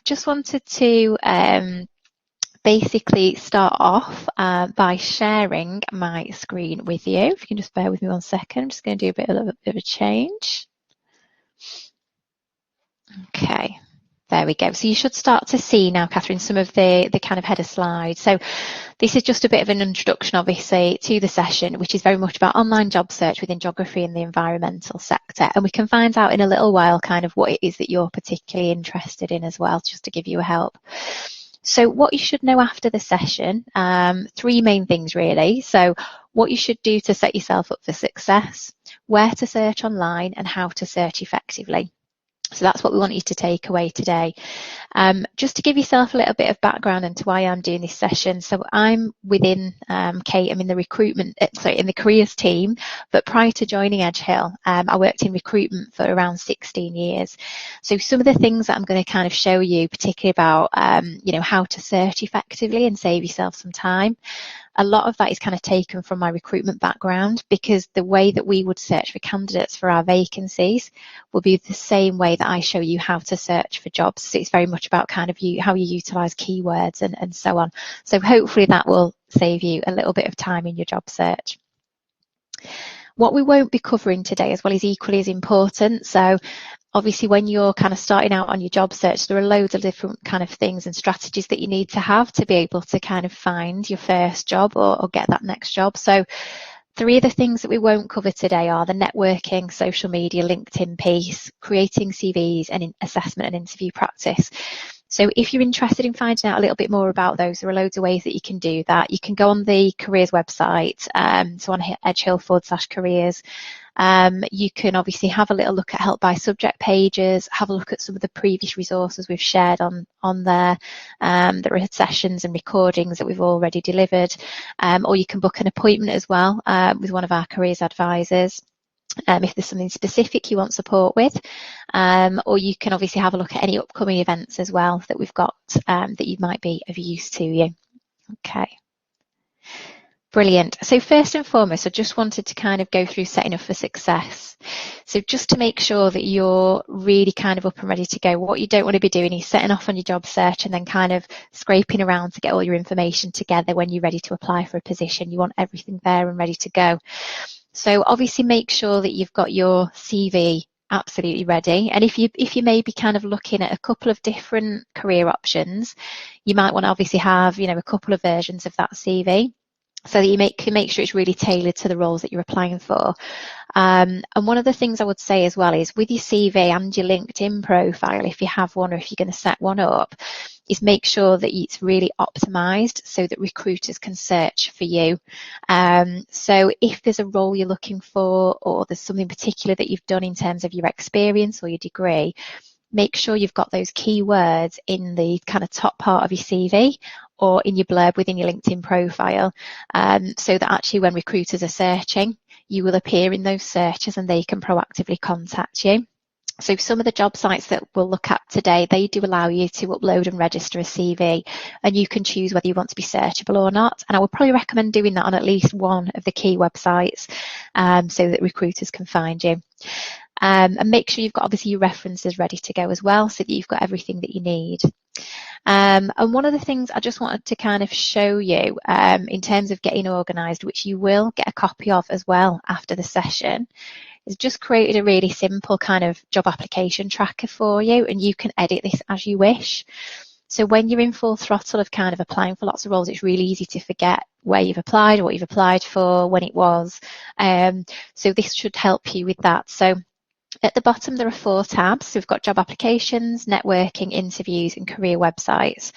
Just wanted to basically start off by sharing my screen with you. If you can just bear with me 1 second, I'm just going to do a little bit of a change. Okay. There we go. So you should start to see now, Catherine, some of the kind of header slides. So this is just a bit of an introduction, obviously, to the session, which is very much about online job search within geography and the environmental sector. And we can find out in a little while kind of what it is that you're particularly interested in as well, just to give you a help. So what you should know after the session, 3 main things really. So what you should do to set yourself up for success, where to search online and how to search effectively. So that's what we want you to take away today. Just to give yourself a little bit of background into why I'm doing this session. So I'm within Kate, I'm in the in the careers team, but prior to joining EHU, I worked in recruitment for around 16 years. So some of the things that I'm going to kind of show you, particularly about, how to search effectively and save yourself some time. A lot of that is kind of taken from my recruitment background, because the way that we would search for candidates for our vacancies will be the same way that I show you how to search for jobs. So it's very much about kind of how you utilise keywords and so on. So hopefully that will save you a little bit of time in your job search. What we won't be covering today as well is equally as important. So obviously when you're kind of starting out on your job search, there are loads of different kind of things and strategies that you need to have to be able to kind of find your first job or get that next job. So 3 of the things that we won't cover today are the networking, social media, LinkedIn piece, creating CVs and assessment and interview practice. So if you're interested in finding out a little bit more about those, there are loads of ways that you can do that. You can go on the careers website, so on edgehill.com/careers. You can obviously have a little look at help by subject pages, have a look at some of the previous resources we've shared on there. There are sessions and recordings that we've already delivered, or you can book an appointment as well with one of our careers advisors. If there's something specific you want support with, or you can obviously have a look at any upcoming events as well that we've got that you might be of use to you. Okay. Brilliant. So first and foremost, I just wanted to kind of go through setting up for success. So just to make sure that you're really kind of up and ready to go, what you don't want to be doing is setting off on your job search and then kind of scraping around to get all your information together when you're ready to apply for a position. You want everything there and ready to go. So obviously make sure that you've got your CV absolutely ready. And if you may be kind of looking at a couple of different career options, you might want to obviously have, a couple of versions of that CV, so that you can make sure it's really tailored to the roles that you're applying for. And one of the things I would say as well is with your CV and your LinkedIn profile, if you have one or if you're going to set one up, is make sure that it's really optimized so that recruiters can search for you. So if there's a role you're looking for, or there's something particular that you've done in terms of your experience or your degree, make sure you've got those keywords in the kind of top part of your CV or in your blurb within your LinkedIn profile, so that actually when recruiters are searching, you will appear in those searches and they can proactively contact you. So some of the job sites that we'll look at today, they do allow you to upload and register a CV, and you can choose whether you want to be searchable or not. And I would probably recommend doing that on at least one of the key websites, so that recruiters can find you. And make sure you've got obviously your references ready to go as well, so that you've got everything that you need. And one of the things I just wanted to kind of show you in terms of getting organised, which you will get a copy of as well after the session, is just created a really simple kind of job application tracker for you, and you can edit this as you wish. So when you're in full throttle of kind of applying for lots of roles, it's really easy to forget where you've applied, what you've applied for, when it was. So this should help you with that. So at the bottom, there are 4 tabs. So we've got job applications, networking, interviews, and career websites.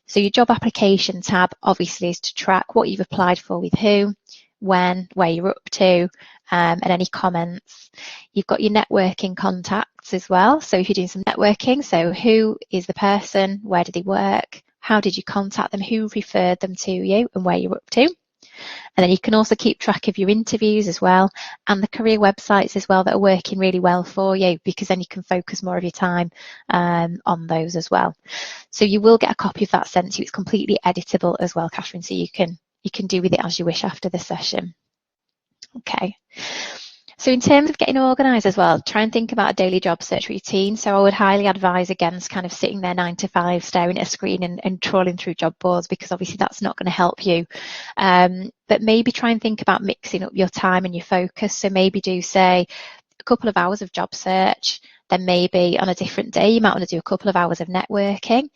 So your job application tab obviously is to track what you've applied for with who, when, where you're up to, and any comments. You've got your networking contacts as well. So if you're doing some networking, so who is the person, where do they work, how did you contact them, who referred them to you, and where you're up to. And then you can also keep track of your interviews as well, and the career websites as well that are working really well for you, because then you can focus more of your time on those as well. So you will get a copy of that sent to you. It's completely editable as well, Catherine, so you can do with it as you wish after the session. Okay. So in terms of getting organised as well, try and think about a daily job search routine. So I would highly advise against kind of sitting there 9 to 5, staring at a screen and trawling through job boards, because obviously that's not going to help you. But maybe try and think about mixing up your time and your focus. So maybe do, say, a couple of hours of job search, then maybe on a different day you might want to do a couple of hours of networking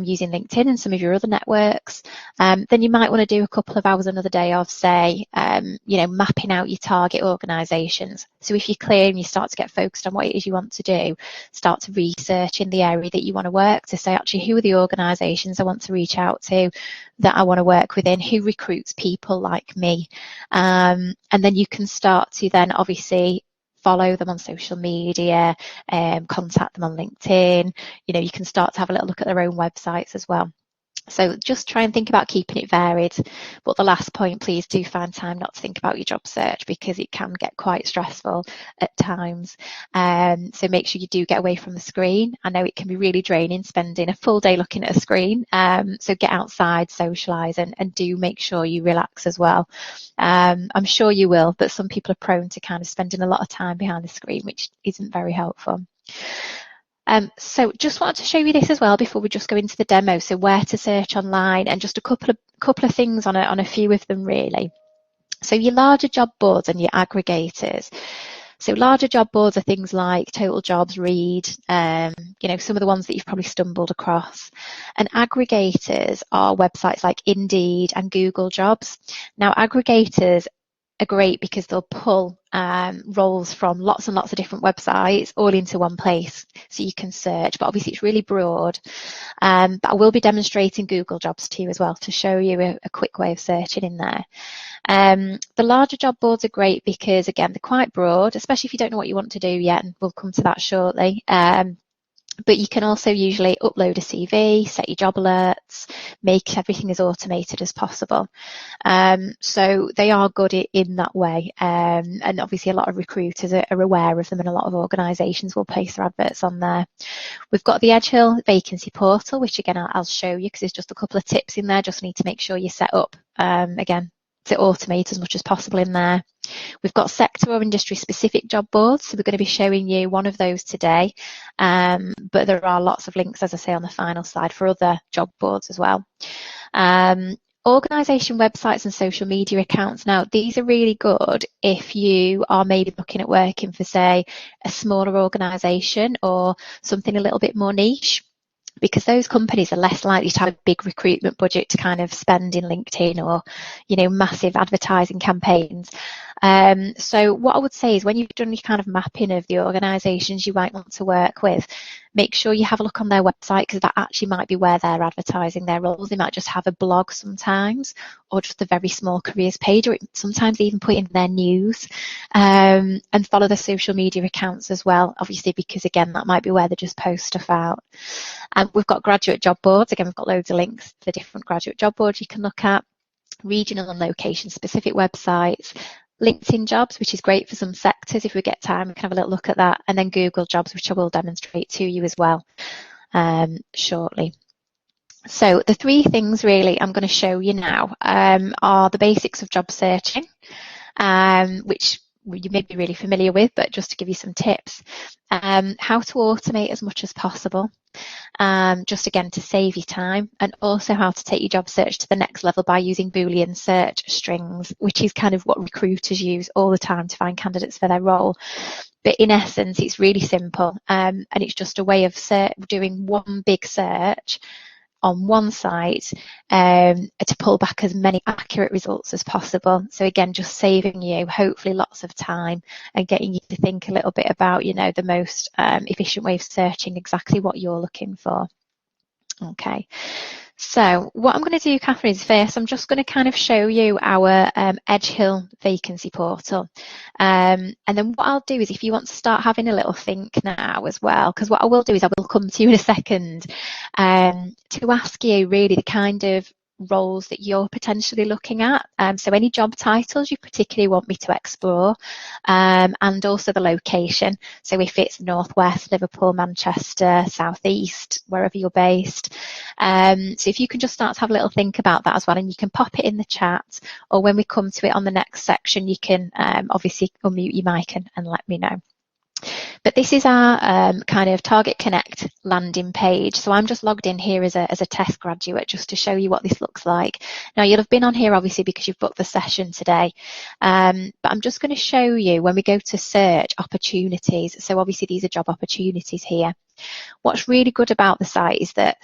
using LinkedIn and some of your other networks. Then you might want to do a couple of hours another day of, say, mapping out your target organisations. So if you're clear and you start to get focused on what it is you want to do, start to research in the area that you want to work, to say, actually, who are the organisations I want to reach out to, that I want to work within, who recruits people like me. And then you can start to then obviously follow them on social media, contact them on LinkedIn. You can start to have a little look at their own websites as well. So just try and think about keeping it varied. But the last point, please do find time not to think about your job search, because it can get quite stressful at times. So make sure you do get away from the screen. I know it can be really draining spending a full day looking at a screen. So get outside, socialise, and do make sure you relax as well. I'm sure you will, but some people are prone to kind of spending a lot of time behind the screen, which isn't very helpful. So just wanted to show you this as well before we just go into the demo. So where to search online, and just a couple of things on a few of them really. So your larger job boards and your aggregators. So larger job boards are things like Total Jobs, Reed, some of the ones that you've probably stumbled across. And aggregators are websites like Indeed and Google Jobs. Now, aggregators are great because they'll pull roles from lots and lots of different websites all into one place, so you can search, but obviously it's really broad. But I will be demonstrating Google Jobs to you as well to show you a quick way of searching in there. The larger job boards are great because, again, they're quite broad, especially if you don't know what you want to do yet, and we'll come to that shortly. But you can also usually upload a CV, set your job alerts, make everything as automated as possible. So they are good in that way. And obviously a lot of recruiters are aware of them, and a lot of organisations will place their adverts on there. We've got the EHU vacancy portal, which again, I'll show you because there's just a couple of tips in there. Just need to make sure you're set up, again, to automate as much as possible in there. We've got sector or industry specific job boards, so we're going to be showing you one of those today, but there are lots of links, as I say, on the final slide for other job boards as well. Organisation websites and social media accounts. Now, these are really good if you are maybe looking at working for, say, a smaller organisation or something a little bit more niche, because those companies are less likely to have a big recruitment budget to kind of spend in LinkedIn or, massive advertising campaigns. So what I would say is, when you've done your kind of mapping of the organisations you might want to work with, make sure you have a look on their website, because that actually might be where they're advertising their roles. They might just have a blog sometimes, or just a very small careers page, or sometimes even put in their news, and follow their social media accounts as well, obviously, because again, that might be where they just post stuff out. We've got graduate job boards. Again, we've got loads of links to the different graduate job boards you can look at, regional and location specific websites, LinkedIn Jobs, which is great for some sectors. If we get time, we can have a little look at that. And then Google Jobs, which I will demonstrate to you as well shortly. So the three things really I'm going to show you now are the basics of job searching, which you may be really familiar with, but just to give you some tips, how to automate as much as possible, just again to save you time, and also how to take your job search to the next level by using Boolean search strings, which is kind of what recruiters use all the time to find candidates for their role. But in essence, it's really simple, and it's just a way of doing one big search on one site to pull back as many accurate results as possible. So again, just saving you hopefully lots of time and getting you to think a little bit about, the most efficient way of searching exactly what you're looking for. Okay. So what I'm going to do, Catherine, is first I'm just going to kind of show you our EHU vacancy portal. And then what I'll do is, if you want to start having a little think now as well, because what I will do is I will come to you in a second to ask you really the kind of roles that you're potentially looking at. So any job titles you particularly want me to explore, and also the location. So if it's Northwest, Liverpool, Manchester, Southeast, wherever you're based, So if you can just start to have a little think about that as well, and you can pop it in the chat, or when we come to it on the next section, you can obviously unmute your mic and let me know. But this is our kind of Target Connect landing page. So I'm just logged in here as a test graduate just to show you what this looks like. Now you'll have been on here obviously because you've booked the session today. But I'm just going to show you when we go to search opportunities. So obviously these are job opportunities here. What's really good about the site is that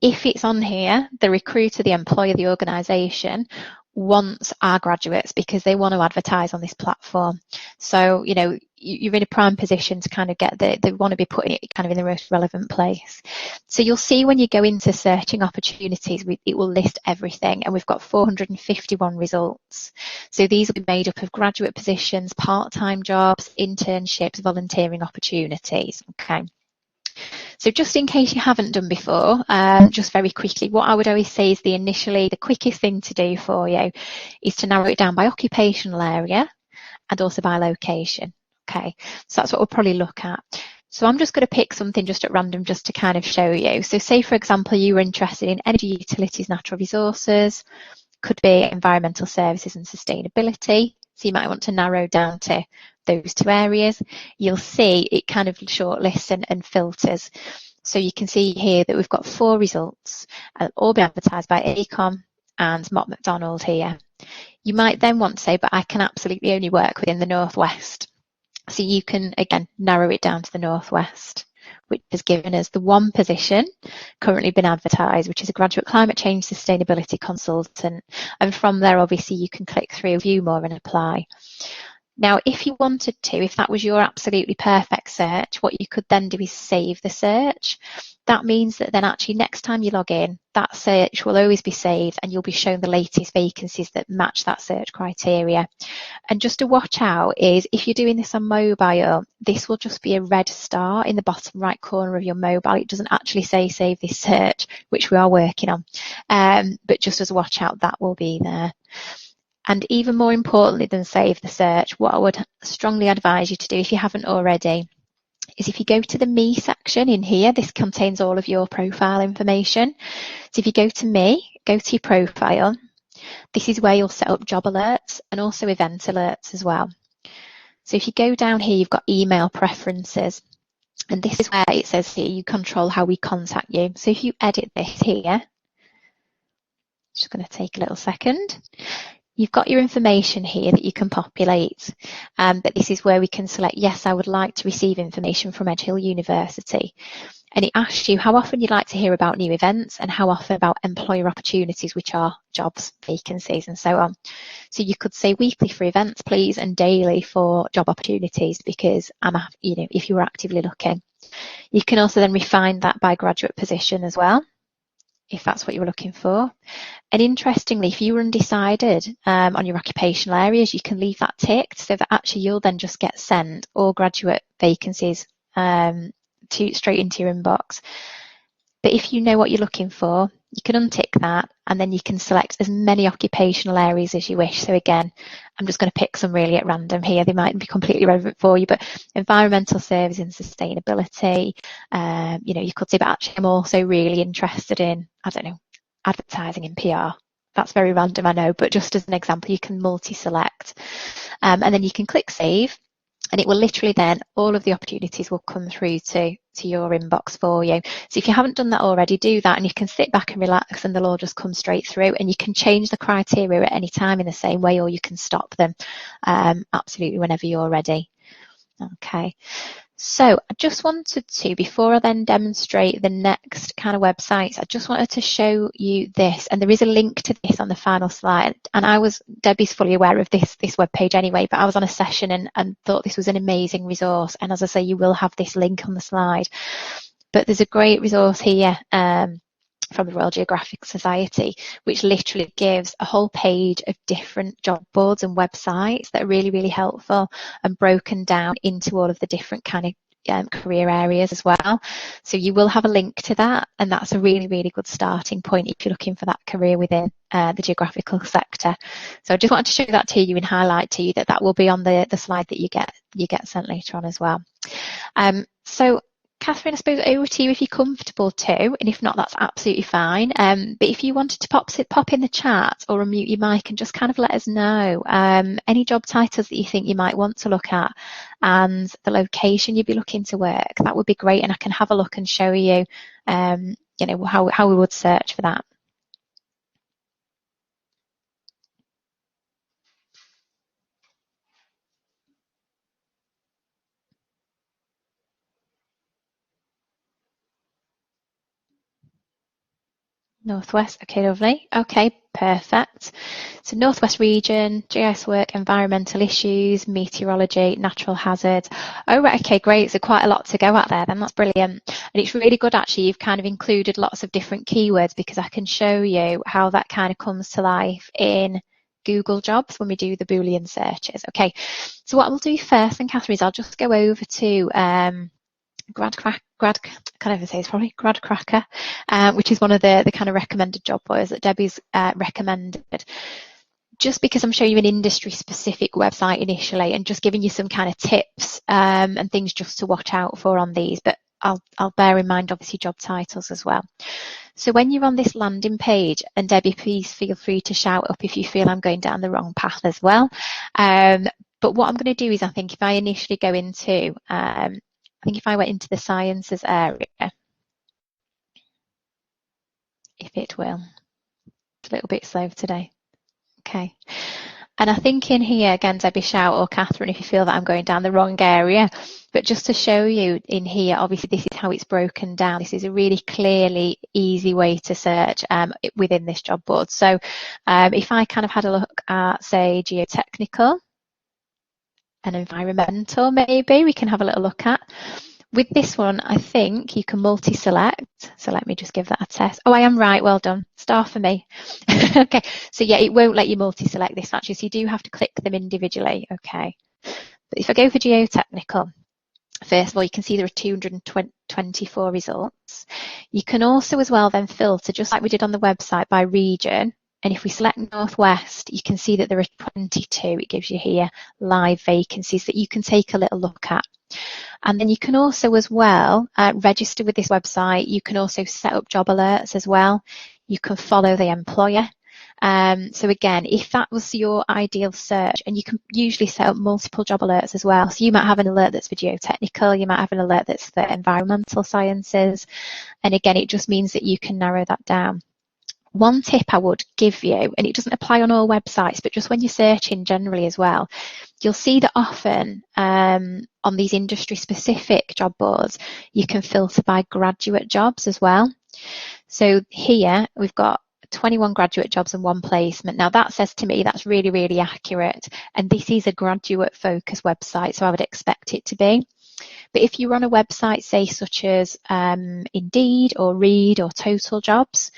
if it's on here, the recruiter, the employer, the organisation wants our graduates because they want to advertise on this platform. So, you know, you're in a prime position to kind of get they want to be putting it kind of in the most relevant place. So you'll see when you go into searching opportunities, it will list everything, and we've got 451 results. So these will be made up of graduate positions, part-time jobs, internships, volunteering opportunities. Okay. So just in case you haven't done before, just very quickly, what I would always say is the quickest thing to do for you is to narrow it down by occupational area and also by location. Okay, so that's what we'll probably look at. So I'm just going to pick something just at random just to kind of show you. So say, for example, you were interested in energy, utilities, natural resources, could be environmental services and sustainability. So you might want to narrow down to those two areas. You'll see it kind of shortlists and filters. So you can see here that we've got 4 results, all been advertised by AECOM and Mott MacDonald here. You might then want to say, but I can absolutely only work within the Northwest. So you can, again, narrow it down to the Northwest, which has given us the one position currently been advertised, which is a graduate climate change sustainability consultant. And from there, obviously, you can click through, view more and apply. Now, if you wanted to, if that was your absolutely perfect search, what you could then do is save the search. That means that then actually next time you log in, that search will always be saved and you'll be shown the latest vacancies that match that search criteria. And just to watch out is if you're doing this on mobile, this will just be a red star in the bottom right corner of your mobile. It doesn't actually say save this search, which we are working on. But just as a watch out, that will be there. And even more importantly than save the search, what I would strongly advise you to do if you haven't already is if you go to the Me section in here, this contains all of your profile information. So if you go to Me, go to your profile, this is where you'll set up job alerts and also event alerts as well. So if you go down here, you've got email preferences. And this is where it says here, you control how we contact you. So if you edit this here, just going to take a little second. You've got your information here that you can populate, but this is where we can select, yes, I would like to receive information from Edge Hill University. And it asks you how often you'd like to hear about new events and how often about employer opportunities, which are jobs, vacancies, and so on. So you could say weekly for events, please, and daily for job opportunities, because if you were actively looking. You can also then refine that by graduate position as well, if that's what you were looking for. And interestingly, if you were undecided on your occupational areas, you can leave that ticked so that actually you'll then just get sent all graduate vacancies straight into your inbox. But if you know what you're looking for, you can untick that and then you can select as many occupational areas as you wish. So again, I'm just going to pick some really at random here. They might be completely relevant for you, but environmental services and sustainability, you could say, but actually I'm also really interested in, advertising in PR. That's very random, I know, but just as an example, you can multi-select and then you can click save. And it will literally then, all of the opportunities will come through to your inbox for you. So if you haven't done that already, do that and you can sit back and relax and they'll all just come straight through, and you can change the criteria at any time in the same way, or you can stop them absolutely whenever you're ready. Okay. So I just wanted to, before I then demonstrate the next kind of websites, I just wanted to show you this, and there is a link to this on the final slide. And Debbie's fully aware of this webpage anyway, but I was on a session and thought this was an amazing resource. And as I say, you will have this link on the slide. But there's a great resource here from the Royal Geographic Society, which literally gives a whole page of different job boards and websites that are really, really helpful and broken down into all of the different kind of career areas as well. So you will have a link to that, and that's a really, really good starting point if you're looking for that career within the geographical sector. So I just wanted to show that to you and highlight to you that will be on the slide that you get sent later on as well. So Catherine, I suppose over to you if you're comfortable to, and if not, that's absolutely fine. But if you wanted to pop in the chat or unmute your mic and just kind of let us know any job titles that you think you might want to look at and the location you'd be looking to work, that would be great, and I can have a look and show you, you know, how we would search for that. Northwest, okay, lovely. Okay, perfect. So Northwest region, GIS work, environmental issues, meteorology, natural hazards. Oh, right, okay, great. So quite a lot to go at there then, that's brilliant. And it's really good actually, you've kind of included lots of different keywords because I can show you how that kind of comes to life in Google Jobs when we do the Boolean searches. Okay, so what we'll do first then, Catherine, is I'll just go over to Gradcracker, which is one of the kind of recommended job boards that Debbie's recommended. Just because I'm showing you an industry specific website initially and just giving you some kind of tips and things just to watch out for on these, but I'll bear in mind obviously job titles as well. So when you're on this landing page, and Debbie, please feel free to shout up if you feel I'm going down the wrong path as well. But what I'm going to do is I think if I initially go into I think if I went into the sciences area, if it will, it's a little bit slow today. Okay. And I think in here, again, Debbie, shout, or Catherine, if you feel that I'm going down the wrong area, but just to show you in here, obviously this is how it's broken down. This is a really clearly easy way to search within this job board. So if I kind of had a look at, say, geotechnical and environmental, maybe we can have a little look at. With this one, I think you can multi-select. So let me just give that a test. Oh, I am right. Well done. Star for me. Okay. So yeah, it won't let you multi-select this actually. So you do have to click them individually. Okay. But if I go for geotechnical, first of all, you can see there are 224 results. You can also as well then filter, just like we did on the website, by region. And if we select Northwest, you can see that there are 22. It gives you here live vacancies that you can take a little look at. And then you can also as well register with this website. You can also set up job alerts as well. You can follow the employer. So again, if that was your ideal search, and you can usually set up multiple job alerts as well. So you might have an alert that's for geotechnical, you might have an alert that's for environmental sciences. And again, it just means that you can narrow that down. One tip I would give you, and it doesn't apply on all websites, but just when you're searching generally as well, you'll see that often on these industry specific job boards, you can filter by graduate jobs as well. So here we've got 21 graduate jobs and 1 placement. Now that says to me that's really, really accurate. And this is a graduate focused website, so I would expect it to be. But if you're on a website, say such as Indeed or Reed or Total Jobs,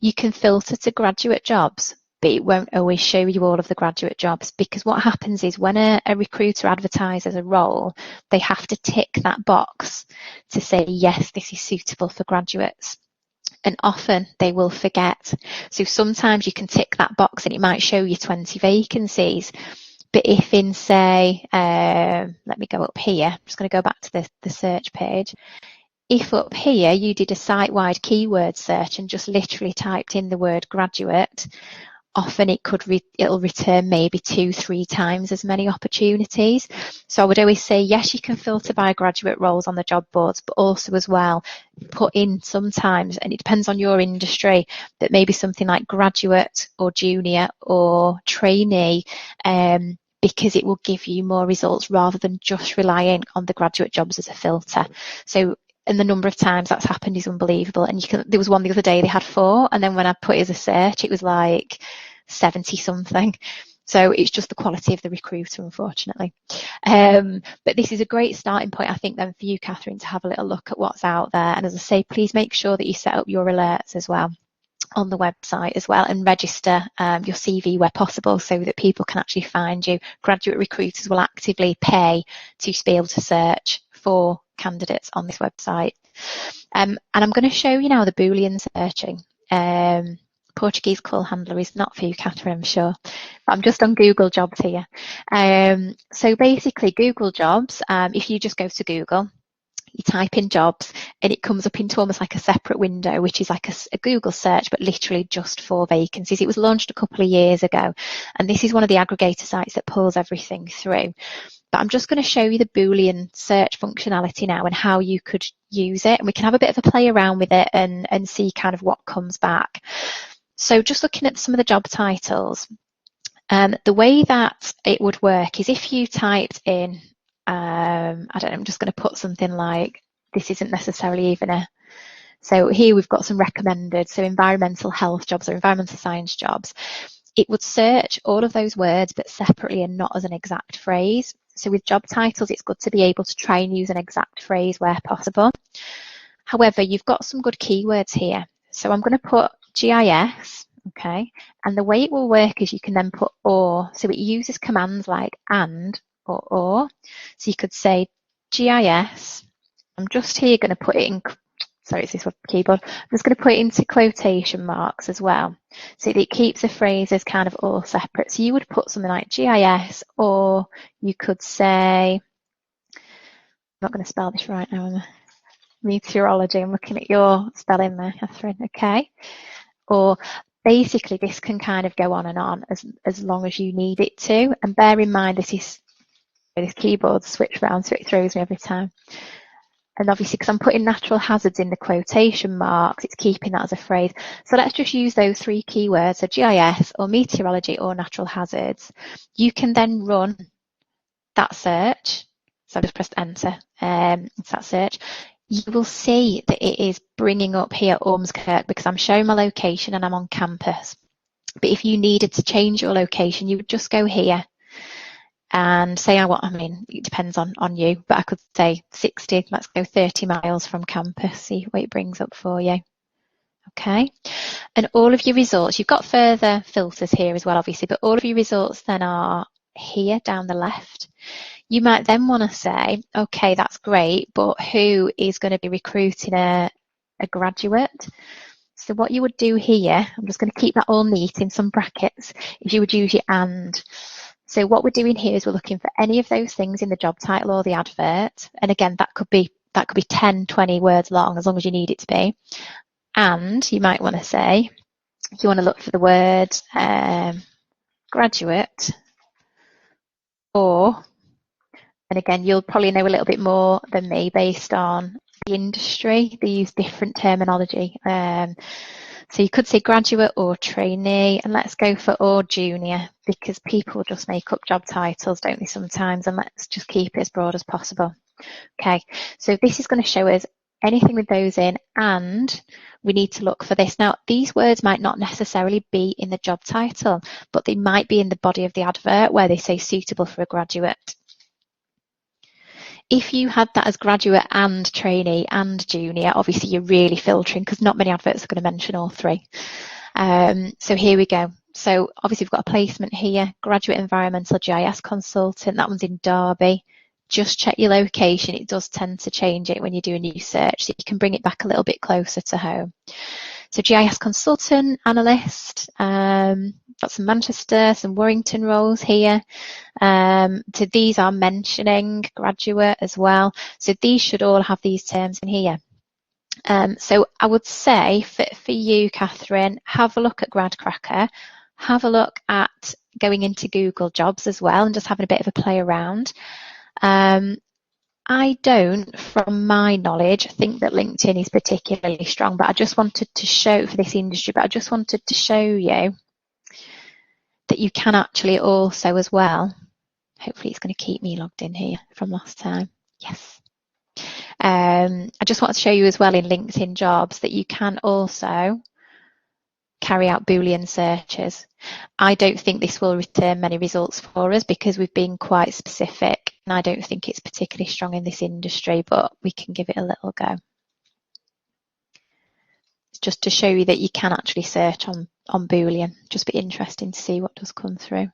you can filter to graduate jobs, but it won't always show you all of the graduate jobs, because what happens is when a recruiter advertises a role, they have to tick that box to say, yes, this is suitable for graduates. And often they will forget. So sometimes you can tick that box and it might show you 20 vacancies. But if in, say, let me go up here, I'm just going to go back to the search page. If up here you did a site-wide keyword search and just literally typed in the word graduate, often it'll return maybe 2-3 times as many opportunities. So I would always say, yes, you can filter by graduate roles on the job boards, but also as well put in sometimes, and it depends on your industry, but maybe something like graduate or junior or trainee, because it will give you more results rather than just relying on the graduate jobs as a filter. So, and the number of times that's happened is unbelievable. And there was one the other day, they had 4, and then when I put it as a search, it was like 70 something. So it's just the quality of the recruiter, unfortunately. But this is a great starting point, I think, then for you, Catherine, to have a little look at what's out there. And as I say, please make sure that you set up your alerts as well on the website as well, and register your CV where possible so that people can actually find you. Graduate recruiters will actively pay to be able to search for candidates on this website. And I'm going to show you now the Boolean searching. Portuguese call handler is not for you, Catherine, I'm sure. But I'm just on Google Jobs here. So basically, Google Jobs, if you just go to Google, you type in jobs and it comes up into almost like a separate window, which is like a Google search, but literally just for vacancies. It was launched a couple of years ago, and this is one of the aggregator sites that pulls everything through. But I'm just going to show you the Boolean search functionality now and how you could use it. And we can have a bit of a play around with it and see kind of what comes back. So just looking at some of the job titles, the way that it would work is if you typed in, I don't know, I'm just going to put something like, this isn't necessarily even a, so here we've got some recommended, so environmental health jobs or environmental science jobs. It would search all of those words, but separately and not as an exact phrase. So with job titles, it's good to be able to try and use an exact phrase where possible. However, you've got some good keywords here. So I'm going to put GIS, okay? And the way it will work is you can then put or. So it uses commands like and or. So you could say GIS. I'm just here going to put it in, sorry, it's this keyboard. I'm just going to put it into quotation marks as well, so that it keeps the phrases kind of all separate. So you would put something like GIS, or you could say, I'm not going to spell this right now, am I? Meteorology. I'm looking at your spelling there, Catherine. Okay. Or basically this can kind of go on and on as long as you need it to. And bear in mind, this keyboard switch around, so it throws me every time. And obviously, because I'm putting natural hazards in the quotation marks, it's keeping that as a phrase. So let's just use those three keywords, so GIS or meteorology or natural hazards. You can then run that search. So I just pressed enter. It's that search. You will see that it is bringing up here Ormskirk because I'm showing my location and I'm on campus. But if you needed to change your location, you would just go here and say, I mean, it depends on you, but I could say 60, let's go 30 miles from campus, see what it brings up for you. Okay. And all of your results, you've got further filters here as well, obviously, but all of your results then are here down the left. You might then want to say, okay, that's great, but who is going to be recruiting a graduate? So what you would do here, I'm just going to keep that all neat in some brackets, is you would use your and. So what we're doing here is we're looking for any of those things in the job title or the advert. And again, that could be 10, 20 words long, as long as you need it to be. And you might want to say, you want to look for the word graduate or, and again, you'll probably know a little bit more than me based on the industry. They use different terminology. So you could say graduate or trainee, and let's go for or junior, because people just make up job titles, don't they, sometimes, and let's just keep it as broad as possible. Okay, so this is going to show us anything with those in, and we need to look for this. Now, these words might not necessarily be in the job title, but they might be in the body of the advert where they say suitable for a graduate. If you had that as graduate and trainee and junior, obviously you're really filtering because not many adverts are going to mention all three. So here we go. So obviously we've got a placement here, graduate environmental GIS consultant. That one's in Derby. Just check your location. It does tend to change it when you do a new search, so you can bring it back a little bit closer to home. So GIS consultant, analyst, got some Manchester, some Warrington roles here. So these are mentioning graduate as well. So these should all have these terms in here. So I would say for you, Catherine, have a look at GradCracker, have a look at going into Google Jobs as well and just having a bit of a play around. I don't, from my knowledge, think that LinkedIn is particularly strong, but I just wanted to show for this industry, but I just wanted to show you that you can actually also as well, hopefully it's going to keep me logged in here from last time. Yes. I just want to show you as well in LinkedIn Jobs that you can also carry out Boolean searches. I don't think this will return many results for us because we've been quite specific, and I don't think it's particularly strong in this industry, but we can give it a little go. It's just to show you that you can actually search on Boolean. Just be interesting to see what does come through.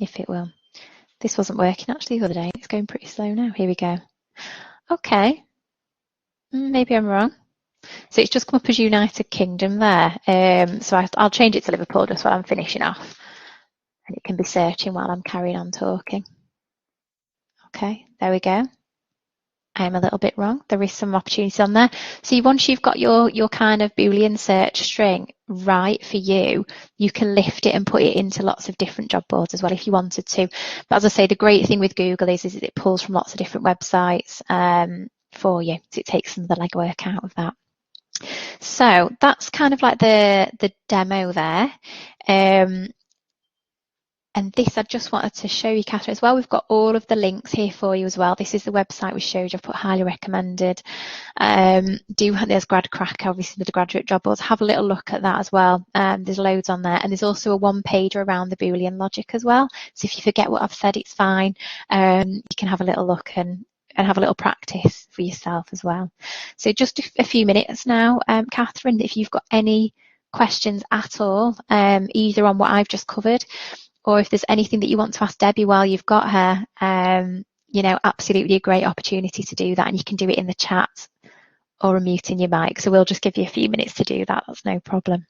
If it will. This wasn't working actually the other day. It's going pretty slow now. Here we go. Okay. Maybe I'm wrong. So it's just come up as United Kingdom there. So I'll change it to Liverpool just while I'm finishing off. And it can be searching while I'm carrying on talking. Okay, there we go. I am a little bit wrong. There is some opportunity on there. So once you've got your kind of Boolean search string right for you, you can lift it and put it into lots of different job boards as well if you wanted to. But as I say, the great thing with Google is it pulls from lots of different websites for you. So it takes some of the legwork out of that. So that's kind of like the demo there. And this I just wanted to show you, Catherine, as well. We've got all of the links here for you as well. This is the website we showed you. I've put highly recommended. There's Grad Cracker, obviously, with the graduate job boards. Have a little look at that as well. There's loads on there. And there's also a one-pager around the Boolean logic as well. So if you forget what I've said, it's fine. You can have a little look and have a little practice for yourself as well. So just a few minutes now, Catherine, if you've got any questions at all, either on what I've just covered, or if there's anything that you want to ask Debbie while you've got her, absolutely a great opportunity to do that. And you can do it in the chat or unmuting your mic. So we'll just give you a few minutes to do that. That's no problem.